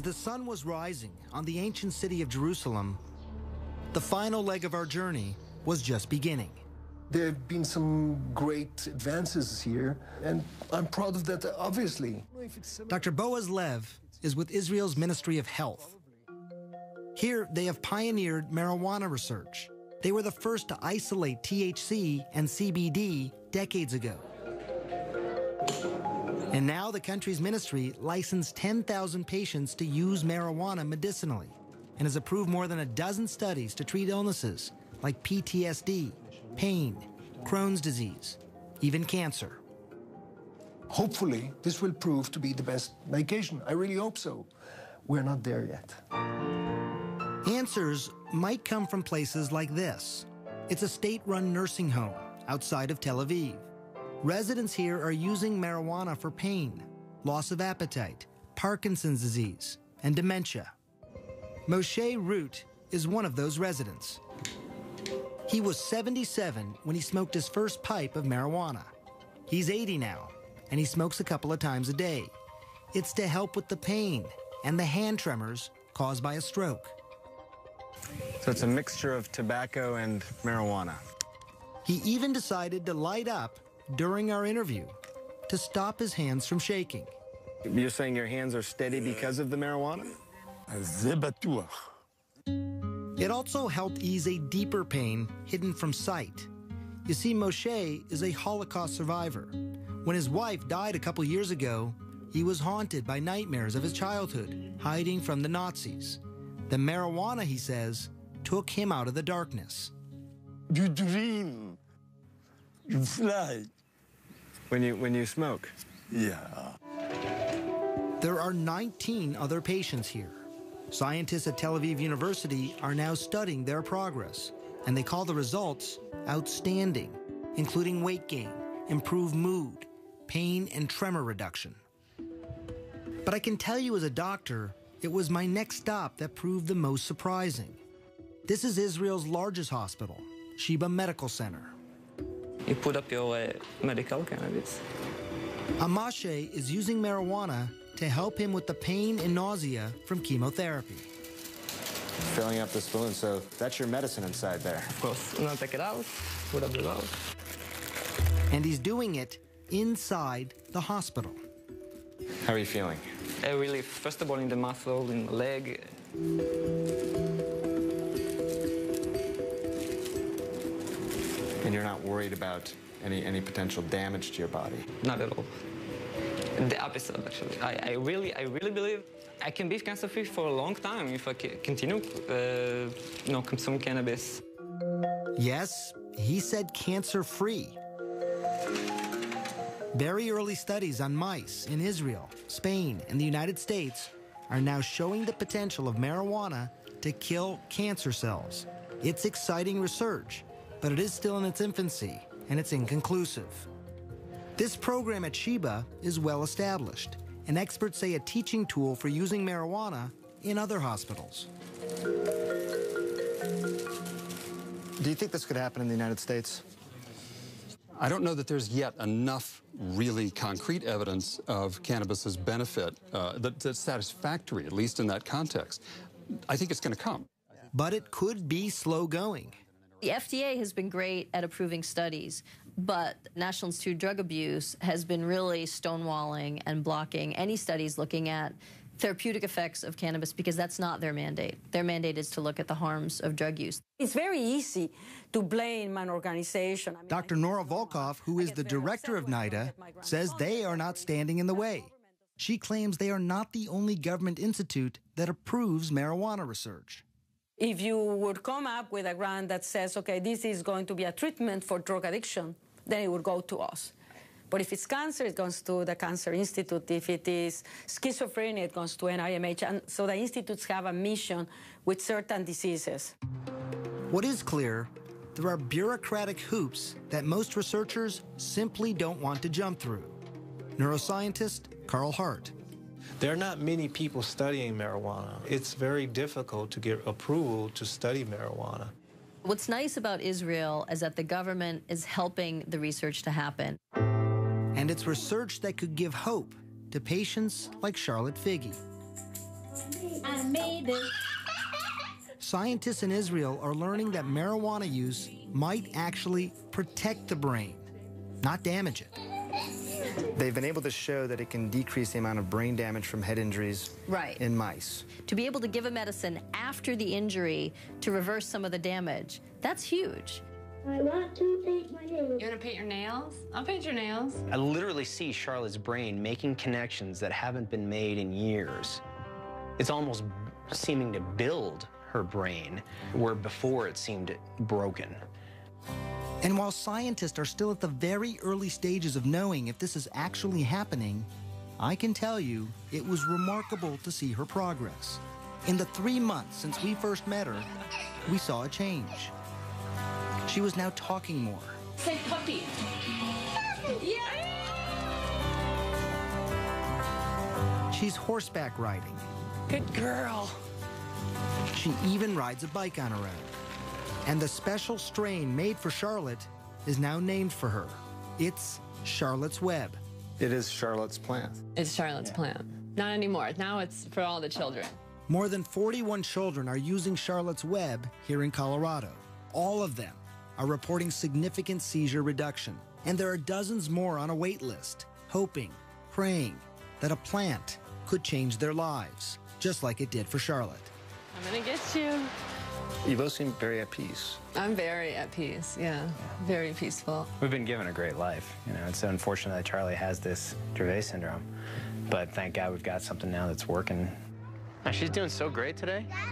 As the sun was rising on the ancient city of Jerusalem, the final leg of our journey was just beginning. There have been some great advances here, and I'm proud of that, obviously. Dr. Boaz Lev is with Israel's Ministry of Health. Here, they have pioneered marijuana research. They were the first to isolate THC and CBD decades ago. And now the country's ministry licensed 10,000 patients to use marijuana medicinally and has approved more than a dozen studies to treat illnesses like PTSD, pain, Crohn's disease, even cancer. Hopefully, this will prove to be the best medication. I really hope so. We're not there yet. Answers might come from places like this. It's a state-run nursing home outside of Tel Aviv. Residents here are using marijuana for pain, loss of appetite, Parkinson's disease, and dementia. Moshe Root is one of those residents. He was 77 when he smoked his first pipe of marijuana. He's 80 now, and he smokes a couple of times a day. It's to help with the pain and the hand tremors caused by a stroke. So it's a mixture of tobacco and marijuana. He even decided to light up during our interview to stop his hands from shaking. You're saying your hands are steady because of the marijuana? It also helped ease a deeper pain hidden from sight. You see, Moshe is a Holocaust survivor. When his wife died a couple years ago, he was haunted by nightmares of his childhood, hiding from the Nazis. The marijuana, he says, took him out of the darkness. You dream. You fly. When you smoke? Yeah. There are 19 other patients here. Scientists at Tel Aviv University are now studying their progress, and they call the results outstanding, including weight gain, improved mood, pain, and tremor reduction. But I can tell you as a doctor, it was my next stop that proved the most surprising. This is Israel's largest hospital, Sheba Medical Center. You put up your medical cannabis. Amashe is using marijuana to help him with the pain and nausea from chemotherapy. Filling up the spoon, so that's your medicine inside there. Of course. Now take it out, put up the valve. And he's doing it inside the hospital. How are you feeling? Relief, first of all, in the muscle, in the leg. And you're not worried about any potential damage to your body? Not at all. The opposite, actually. I really believe I can be cancer-free for a long time if I continue, consume cannabis. Yes, he said cancer-free. Very early studies on mice in Israel, Spain, and the United States are now showing the potential of marijuana to kill cancer cells. It's exciting research, but it is still in its infancy, and it's inconclusive. This program at Sheba is well established, and experts say a teaching tool for using marijuana in other hospitals. Do you think this could happen in the United States? I don't know that there's yet enough really concrete evidence of cannabis's benefit that's satisfactory, at least in that context. I think it's going to come. But it could be slow going. The FDA has been great at approving studies, but National Institute of Drug Abuse has been really stonewalling and blocking any studies looking at therapeutic effects of cannabis because that's not their mandate. Their mandate is to look at the harms of drug use. It's very easy to blame an organization. Dr. Nora Volkov, who is the director of NIDA, says they are not standing in the way. She claims they are not the only government institute that approves marijuana research. If you would come up with a grant that says, okay, this is going to be a treatment for drug addiction, then it would go to us. But if it's cancer, it goes to the Cancer Institute. If it is schizophrenia, it goes to NIMH. And so the institutes have a mission with certain diseases. What is clear, there are bureaucratic hoops that most researchers simply don't want to jump through. Neuroscientist Carl Hart. There are not many people studying marijuana. It's very difficult to get approval to study marijuana. What's nice about Israel is that the government is helping the research to happen. And it's research that could give hope to patients like Charlotte Figge. I made it. Scientists in Israel are learning that marijuana use might actually protect the brain, not damage it. They've been able to show that it can decrease the amount of brain damage from head injuries in mice. To be able to give a medicine after the injury to reverse some of the damage, that's huge. I want to paint my nails. You want to paint your nails? I'll paint your nails. I literally see Charlotte's brain making connections that haven't been made in years. It's almost seeming to build her brain, where before it seemed broken. And while scientists are still at the very early stages of knowing if this is actually happening, I can tell you it was remarkable to see her progress. In the 3 months since we first met her, we saw a change. She was now talking more. Say puppy. Yeah. She's horseback riding. Good girl. She even rides a bike on her own. And the special strain made for Charlotte is now named for her. It's Charlotte's Web. It is Charlotte's plant. It's Charlotte's plant. Not anymore. Now it's for all the children. More than 41 children are using Charlotte's Web here in Colorado. All of them are reporting significant seizure reduction. And there are dozens more on a wait list, hoping, praying that a plant could change their lives, just like it did for Charlotte. I'm gonna get you. You both seem very at peace. I'm very at peace, yeah. Very peaceful. We've been given a great life. You know, it's unfortunate that Charlie has this Dravet syndrome, but thank God we've got something now that's working. She's doing so great today. Yeah.